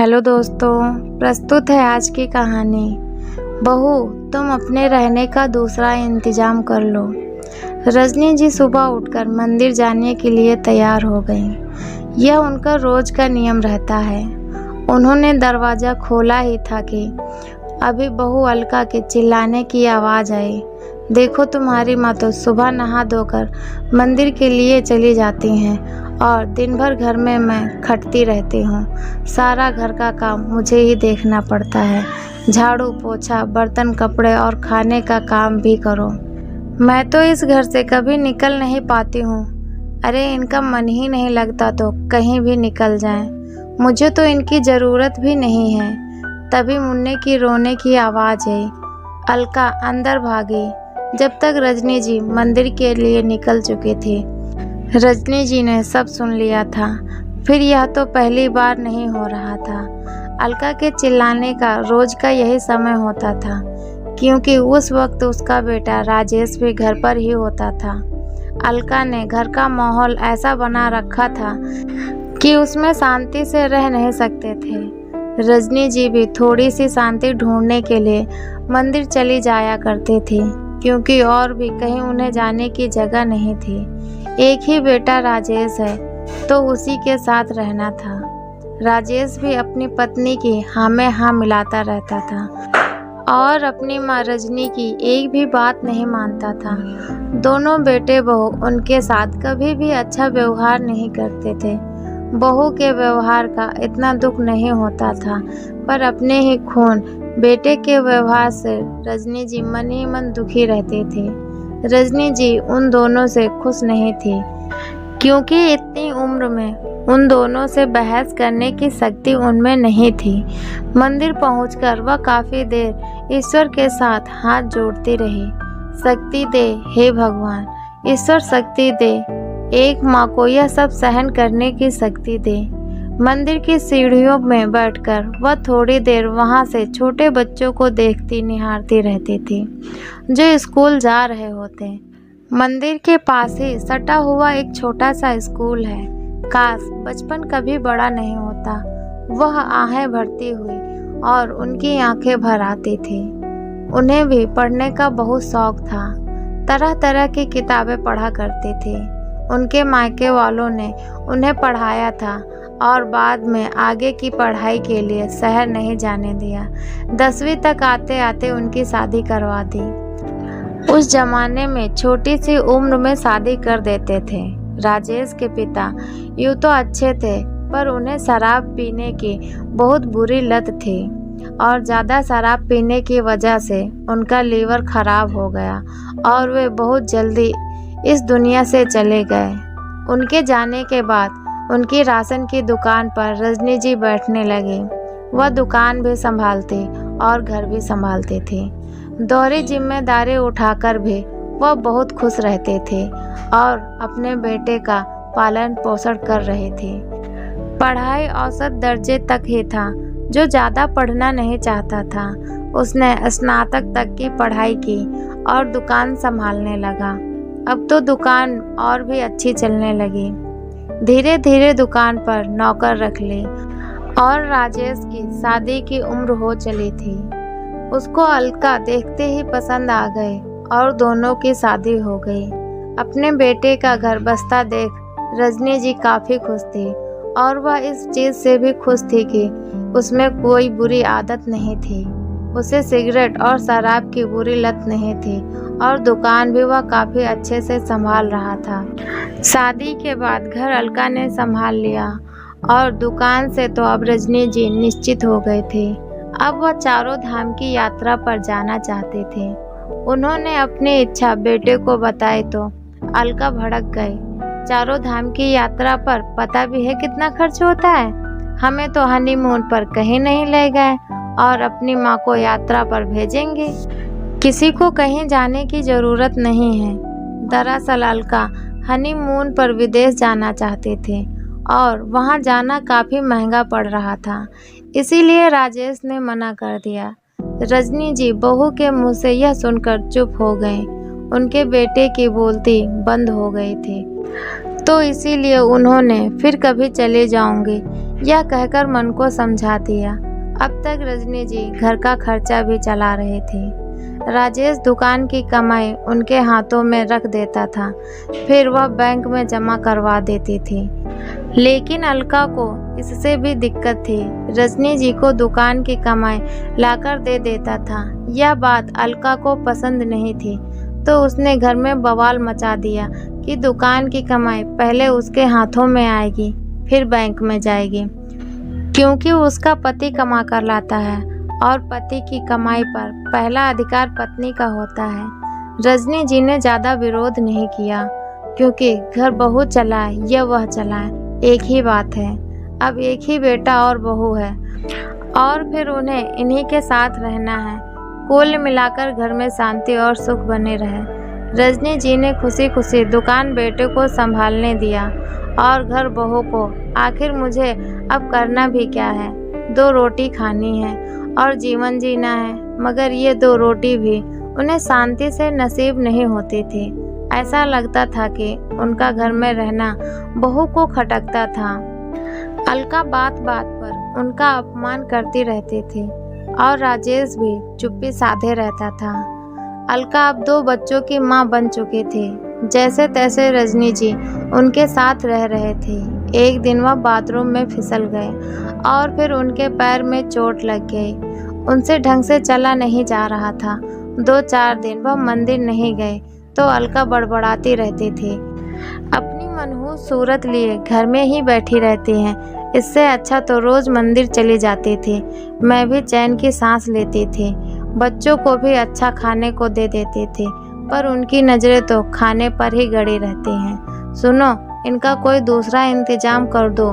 Hello दोस्तों, प्रस्तुत है आज की कहानी। बहू, तुम अपने रहने का दूसरा इंतजाम कर लो। रजनी जी सुबह उठकर मंदिर जाने के लिए तैयार हो गईं। यह उनका रोज का नियम रहता है। उन्होंने दरवाज़ा खोला ही था कि अभी बहू अलका के चिल्लाने की आवाज़ आई। देखो, तुम्हारी माँ तो सुबह नहा धोकर मंदिर के लिए चली जाती हैं और दिन भर घर में मैं खटती रहती हूँ। सारा घर का काम मुझे ही देखना पड़ता है। झाड़ू पोछा, बर्तन, कपड़े और खाने का काम भी करो। मैं तो इस घर से कभी निकल नहीं पाती हूँ। अरे, इनका मन ही नहीं लगता तो कहीं भी निकल जाएं। मुझे तो इनकी ज़रूरत भी नहीं है। तभी मुन्ने की रोने की आवाज़ आई। अलका अंदर भागी जब तक रजनी जी मंदिर के लिए निकल चुके थे। रजनी जी ने सब सुन लिया था। फिर यह तो पहली बार नहीं हो रहा था। अलका के चिल्लाने का रोज का यही समय होता था, क्योंकि उस वक्त उसका बेटा राजेश भी घर पर ही होता था। अलका ने घर का माहौल ऐसा बना रखा था कि उसमें शांति से रह नहीं सकते थे। रजनी जी भी थोड़ी सी शांति ढूंढने के लिए मंदिर चली जाया करते थे, क्योंकि और भी कहीं उन्हें जाने की जगह नहीं थी। एक ही बेटा राजेश है तो उसी के साथ रहना था। राजेश भी अपनी पत्नी की हाँ में हाँ मिलाता रहता था और अपनी माँ रजनी की एक भी बात नहीं मानता था। दोनों बेटे बहू उनके साथ कभी भी अच्छा व्यवहार नहीं करते थे। बहू के व्यवहार का इतना दुख नहीं होता था, पर अपने ही खून बेटे के व्यवहार से रजनी जी मन ही मन दुखी रहते थे। रजनी जी उन दोनों से खुश नहीं थी, क्योंकि इतनी उम्र में उन दोनों से बहस करने की शक्ति उनमें नहीं थी। मंदिर पहुंचकर वह काफ़ी देर ईश्वर के साथ हाथ जोड़ती रही। शक्ति दे हे भगवान, ईश्वर शक्ति दे, एक माँ को यह सब सहन करने की शक्ति दे। मंदिर की सीढ़ियों में बैठकर वह थोड़ी देर वहां से छोटे बच्चों को देखती निहारती रहती थी, जो स्कूल जा रहे होते। मंदिर के पास ही सटा हुआ एक छोटा सा स्कूल है। काश बचपन कभी बड़ा नहीं होता। वह आहें भरती हुई और उनकी आंखें भर आती थी। उन्हें भी पढ़ने का बहुत शौक था। तरह तरह की किताबें पढ़ा करती थी। उनके मायके वालों ने उन्हें पढ़ाया था और बाद में आगे की पढ़ाई के लिए शहर नहीं जाने दिया। 10वीं तक आते आते उनकी शादी करवा दी। उस जमाने में छोटी सी उम्र में शादी कर देते थे। राजेश के पिता यूँ तो अच्छे थे, पर उन्हें शराब पीने की बहुत बुरी लत थी और ज़्यादा शराब पीने की वजह से उनका लीवर खराब हो गया और वे बहुत जल्दी इस दुनिया से चले गए। उनके जाने के बाद उनकी राशन की दुकान पर रजनी जी बैठने लगी। वह दुकान भी संभालती और घर भी संभालती थी। दोहरी जिम्मेदारी उठाकर भी वह बहुत खुश रहते थे और अपने बेटे का पालन पोषण कर रहे थे। पढ़ाई औसत दर्जे तक ही था, जो ज़्यादा पढ़ना नहीं चाहता था। उसने स्नातक तक की पढ़ाई की और दुकान संभालने लगा। अब तो दुकान और भी अच्छी चलने लगी। धीरे धीरे दुकान पर नौकर रख ले और राजेश की शादी की उम्र हो चली थी। उसको अलका देखते ही पसंद आ गए और दोनों की शादी हो गई। अपने बेटे का घर बसता देख रजनी जी काफ़ी खुश थी और वह इस चीज़ से भी खुश थी कि उसमें कोई बुरी आदत नहीं थी। उसे सिगरेट और शराब की बुरी लत नहीं थी और दुकान भी वह काफ़ी अच्छे से संभाल रहा था। शादी के बाद घर अलका ने संभाल लिया और दुकान से तो अब रजनी जी निश्चित हो गए थे। अब वह चारों धाम की यात्रा पर जाना चाहते थे। उन्होंने अपनी इच्छा बेटे को बताई तो अलका भड़क गई। चारों धाम की यात्रा पर पता भी है कितना खर्च होता है? हमें तो हनीमून पर कहीं नहीं ले गए और अपनी माँ को यात्रा पर भेजेंगे। किसी को कहीं जाने की ज़रूरत नहीं है। दरअसल अलका हनीमून पर विदेश जाना चाहते थे और वहाँ जाना काफ़ी महंगा पड़ रहा था, इसीलिए राजेश ने मना कर दिया। रजनी जी बहू के मुंह से यह सुनकर चुप हो गए। उनके बेटे की बोलती बंद हो गई थी, तो इसीलिए उन्होंने फिर कभी चले जाऊंगी यह कहकर मन को समझा दिया। अब तक रजनी जी घर का खर्चा भी चला रहे थे। राजेश दुकान की कमाई उनके हाथों में रख देता था, फिर वह बैंक में जमा करवा देती थी। लेकिन अलका को इससे भी दिक्कत थी। रजनी जी को दुकान की कमाई लाकर दे देता था। यह बात अलका को पसंद नहीं थी, तो उसने घर में बवाल मचा दिया कि दुकान की कमाई पहले उसके हाथों में आएगी, फिर बैंक में जाएगी, क्योंकि उसका पति कमा कर लाता है और पति की कमाई पर पहला अधिकार पत्नी का होता है। रजनी जी ने ज़्यादा विरोध नहीं किया, क्योंकि घर बहू चलाए या वह चलाए, एक ही बात है। अब एक ही बेटा और बहू है और फिर उन्हें इन्हीं के साथ रहना है। कुल मिलाकर घर में शांति और सुख बने रहे। रजनी जी ने खुशी खुशी दुकान बेटे को संभालने दिया और घर बहू को। आखिर मुझे अब करना भी क्या है, 2 रोटी खानी है और जीवन जीना है, मगर ये 2 रोटी भी उन्हें शांति से नसीब नहीं होती थी। ऐसा लगता था कि उनका घर में रहना बहू को खटकता था। अलका बात बात पर उनका अपमान करती रहती थी और राजेश भी चुप्पी साधे रहता था। अलका अब 2 बच्चों की मां बन चुकी थी। जैसे तैसे रजनी जी उनके साथ रह रहे थे। एक दिन वह बाथरूम में फिसल गए और फिर उनके पैर में चोट लग गई। उनसे ढंग से चला नहीं जा रहा था। 2-4 दिन वह मंदिर नहीं गए तो अलका बड़बड़ाती रहती थी। अपनी मनहूस सूरत लिए घर में ही बैठी रहती हैं, इससे अच्छा तो रोज मंदिर चली जाती थी। मैं भी चैन की सांस लेती थी। बच्चों को भी अच्छा खाने को दे देती थी, पर उनकी नज़रें तो खाने पर ही गड़ी रहती हैं। सुनो, इनका कोई दूसरा इंतजाम कर दो।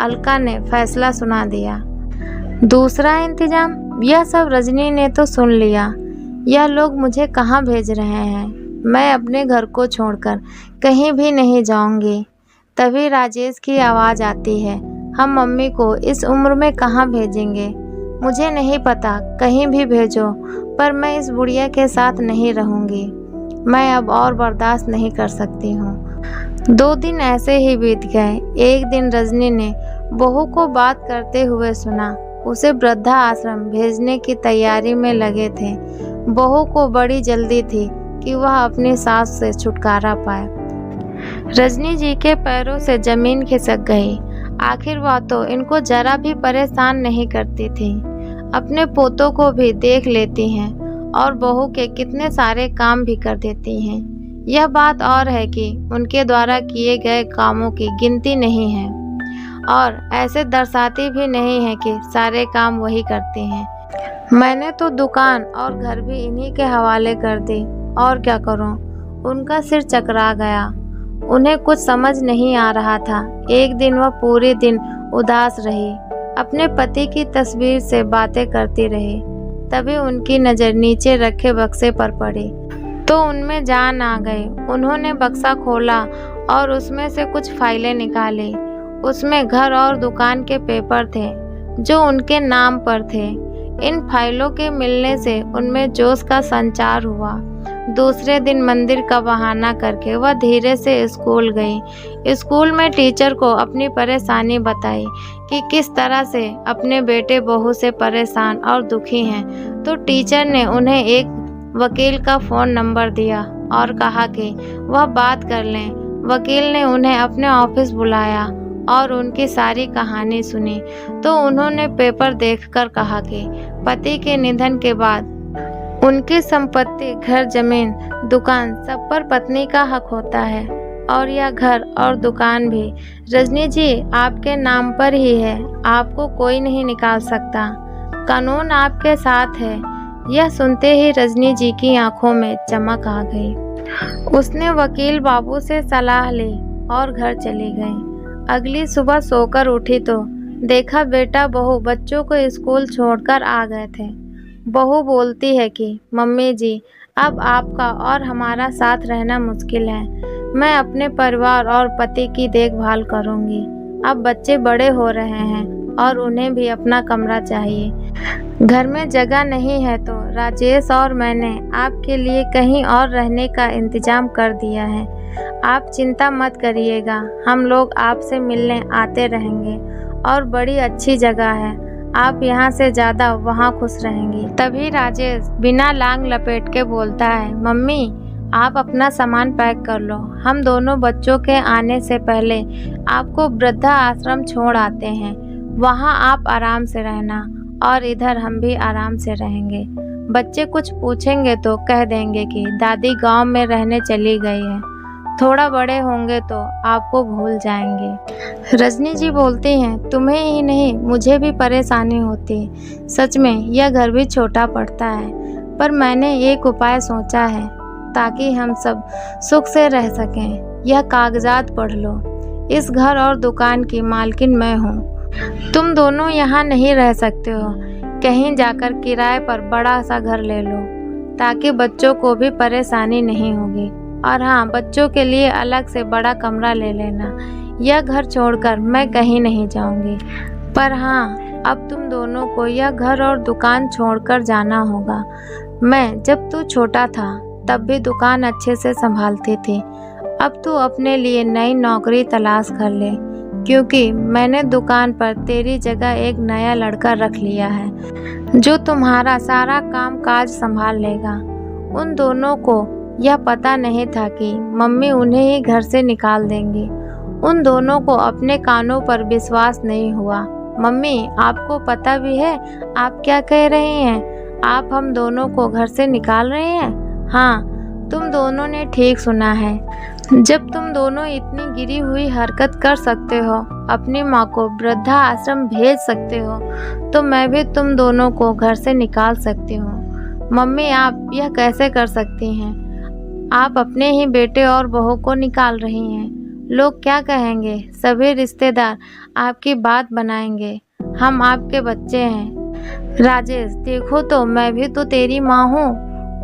अलका ने फैसला सुना दिया। दूसरा इंतजाम? यह सब रजनी ने तो सुन लिया। यह लोग मुझे कहाँ भेज रहे हैं? मैं अपने घर को छोड़कर कहीं भी नहीं जाऊंगी। तभी राजेश की आवाज़ आती है। हम मम्मी को इस उम्र में कहाँ भेजेंगे? मुझे नहीं पता, कहीं भी भेजो, पर मैं इस बुढ़िया के साथ नहीं रहूंगी। मैं अब और बर्दाश्त नहीं कर सकती हूँ। 2 दिन ऐसे ही बीत गए। एक दिन रजनी ने बहू को बात करते हुए सुना। उसे वृद्धा आश्रम भेजने की तैयारी में लगे थे। बहू को बड़ी जल्दी थी कि वह अपनी सास से छुटकारा पाए। रजनी जी के पैरों से जमीन खिसक गई। आखिर वह तो इनको जरा भी परेशान नहीं करती थी। अपने पोतों को भी देख लेती हैं और बहू के कितने सारे काम भी कर देती हैं। यह बात और है कि उनके द्वारा किए गए कामों की गिनती नहीं है और ऐसे दर्शाती भी नहीं है कि सारे काम वही करती हैं। मैंने तो दुकान और घर भी इन्हीं के हवाले कर दी, और क्या करूं? उनका सिर चकरा गया। उन्हें कुछ समझ नहीं आ रहा था। एक दिन वह पूरे दिन उदास रही, अपने पति की तस्वीर से बातें करती रही। तभी उनकी नज़र नीचे रखे बक्से पर पड़ी तो उनमें जान आ गई। उन्होंने बक्सा खोला और उसमें से कुछ फाइलें निकाली। उसमें घर और दुकान के पेपर थे जो उनके नाम पर थे। इन फाइलों के मिलने से उनमें जोश का संचार हुआ। दूसरे दिन मंदिर का बहाना करके वह धीरे से स्कूल गई। स्कूल में टीचर को अपनी परेशानी बताई कि किस तरह से अपने बेटे बहू से परेशान और दुखी हैं। तो टीचर ने उन्हें एक वकील का फ़ोन नंबर दिया और कहा कि वह बात कर लें। वकील ने उन्हें अपने ऑफिस बुलाया और उनकी सारी कहानी सुनी। तो उन्होंने पेपर देखकर कहा कि पति के निधन के बाद उनकी संपत्ति, घर, जमीन, दुकान सब पर पत्नी का हक होता है और यह घर और दुकान भी रजनी जी आपके नाम पर ही है। आपको कोई नहीं निकाल सकता। कानून आपके साथ है। यह सुनते ही रजनी जी की आंखों में चमक आ गई। उसने वकील बाबू से सलाह ली और घर चली गई। अगली सुबह सोकर उठी तो देखा बेटा बहू बच्चों को स्कूल छोड़कर आ गए थे। बहू बोलती है कि मम्मी जी, अब आपका और हमारा साथ रहना मुश्किल है। मैं अपने परिवार और पति की देखभाल करूंगी। अब बच्चे बड़े हो रहे हैं और उन्हें भी अपना कमरा चाहिए। घर में जगह नहीं है तो राजेश और मैंने आपके लिए कहीं और रहने का इंतजाम कर दिया है। आप चिंता मत करिएगा, हम लोग आपसे मिलने आते रहेंगे और बड़ी अच्छी जगह है। आप यहाँ से ज़्यादा वहाँ खुश रहेंगी। तभी राजेश बिना लांग लपेट के बोलता है, मम्मी आप अपना सामान पैक कर लो। हम दोनों बच्चों के आने से पहले आपको वृद्धा आश्रम छोड़ आते हैं। वहाँ आप आराम से रहना और इधर हम भी आराम से रहेंगे। बच्चे कुछ पूछेंगे तो कह देंगे कि दादी गांव में रहने चली गई है। थोड़ा बड़े होंगे तो आपको भूल जाएंगे। रजनी जी बोलती हैं, तुम्हें ही नहीं मुझे भी परेशानी होती है। सच में यह घर भी छोटा पड़ता है, पर मैंने एक उपाय सोचा है ताकि हम सब सुख से रह सकें। यह कागजात पढ़ लो। इस घर और दुकान की मालकिन मैं हूँ। तुम दोनों यहाँ नहीं रह सकते हो। कहीं जाकर किराए पर बड़ा सा घर ले लो ताकि बच्चों को भी परेशानी नहीं होगी। और हाँ, बच्चों के लिए अलग से बड़ा कमरा ले लेना। यह घर छोड़कर मैं कहीं नहीं जाऊंगी। पर हाँ, अब तुम दोनों को यह घर और दुकान छोड़कर जाना होगा। मैं जब तू छोटा था तब भी दुकान अच्छे से संभालती थी। अब तू अपने लिए नई नौकरी तलाश कर ले, क्योंकि मैंने दुकान पर तेरी जगह एक नया लड़का रख लिया है जो तुम्हारा सारा काम काज संभाल लेगा। उन दोनों को यह पता नहीं था कि मम्मी उन्हें ही घर से निकाल देंगी। उन दोनों को अपने कानों पर विश्वास नहीं हुआ। मम्मी आपको पता भी है आप क्या कह रही हैं? आप हम दोनों को घर से निकाल रहे हैं? हाँ, तुम दोनों ने ठीक सुना है। जब तुम दोनों इतनी गिरी हुई हरकत कर सकते हो, अपनी माँ को वृद्धा आश्रम भेज सकते हो, तो मैं भी तुम दोनों को घर से निकाल सकती हूँ। मम्मी आप यह कैसे कर सकती हैं? आप अपने ही बेटे और बहू को निकाल रही हैं। लोग क्या कहेंगे? सभी रिश्तेदार आपकी बात बनाएंगे। हम आपके बच्चे हैं। राजेश देखो तो मैं भी तो तेरी माँ हूँ।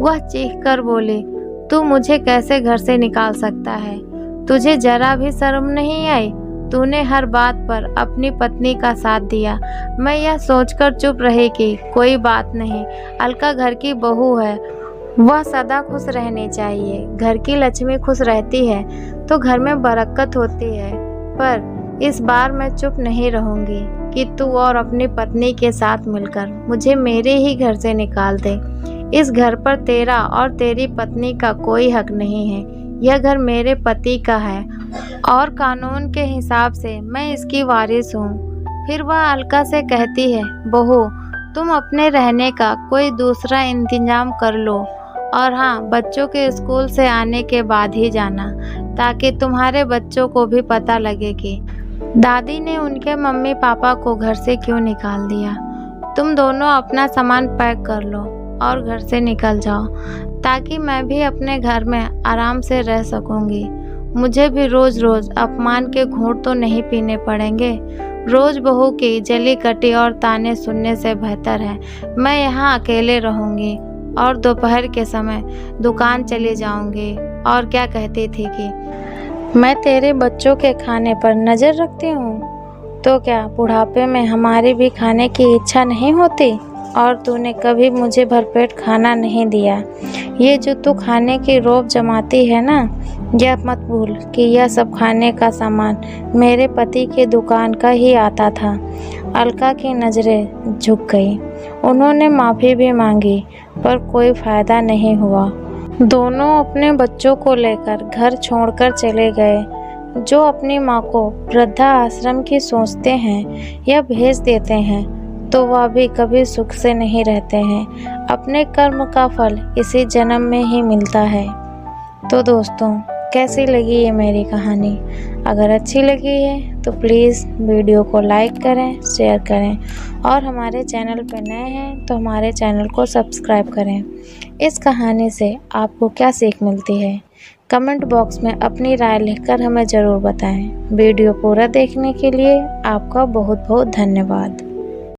वह चीख कर बोली, तू मुझे कैसे घर से निकाल सकता है? तुझे जरा भी शर्म नहीं आई? तूने हर बात पर अपनी पत्नी का साथ दिया। मैं यह सोचकर चुप रही कि कोई बात नहीं, अलका घर की बहू है, वह सदा खुश रहनी चाहिए। घर की लक्ष्मी खुश रहती है तो घर में बरकत होती है। पर इस बार मैं चुप नहीं रहूंगी कि तू और अपनी पत्नी के साथ मिलकर मुझे मेरे ही घर से निकाल दे। इस घर पर तेरा और तेरी पत्नी का कोई हक नहीं है। यह घर मेरे पति का है और कानून के हिसाब से मैं इसकी वारिस हूँ। फिर वह अलका से कहती है, बहू तुम अपने रहने का कोई दूसरा इंतजाम कर लो। और हाँ, बच्चों के स्कूल से आने के बाद ही जाना, ताकि तुम्हारे बच्चों को भी पता लगे कि दादी ने उनके मम्मी पापा को घर से क्यों निकाल दिया। तुम दोनों अपना सामान पैक कर लो और घर से निकल जाओ, ताकि मैं भी अपने घर में आराम से रह सकूंगी। मुझे भी रोज रोज अपमान के घूंट तो नहीं पीने पड़ेंगे। रोज बहू की जली कटी और ताने सुनने से बेहतर है मैं यहाँ अकेले रहूंगी और दोपहर के समय दुकान चली जाऊंगी। और क्या कहती थी कि मैं तेरे बच्चों के खाने पर नज़र रखती हूँ, तो क्या बुढ़ापे में हमारी भी खाने की इच्छा नहीं होती? और तूने कभी मुझे भरपेट खाना नहीं दिया। ये जो तू खाने की रौब जमाती है ना, यह मत भूल कि यह सब खाने का सामान मेरे पति के दुकान का ही आता था। अलका की नज़रें झुक गई। उन्होंने माफ़ी भी मांगी, पर कोई फ़ायदा नहीं हुआ। दोनों अपने बच्चों को लेकर घर छोड़कर चले गए। जो अपनी माँ को वृद्धा आश्रम की सोचते हैं या भेज देते हैं, तो वह भी कभी सुख से नहीं रहते हैं। अपने कर्म का फल इसी जन्म में ही मिलता है। तो दोस्तों, कैसी लगी ये मेरी कहानी? अगर अच्छी लगी है तो प्लीज़ वीडियो को लाइक करें, शेयर करें और हमारे चैनल पर नए हैं तो हमारे चैनल को सब्सक्राइब करें। इस कहानी से आपको क्या सीख मिलती है? कमेंट बॉक्स में अपनी राय लिखकर हमें ज़रूर बताएं। वीडियो पूरा देखने के लिए आपका बहुत बहुत धन्यवाद।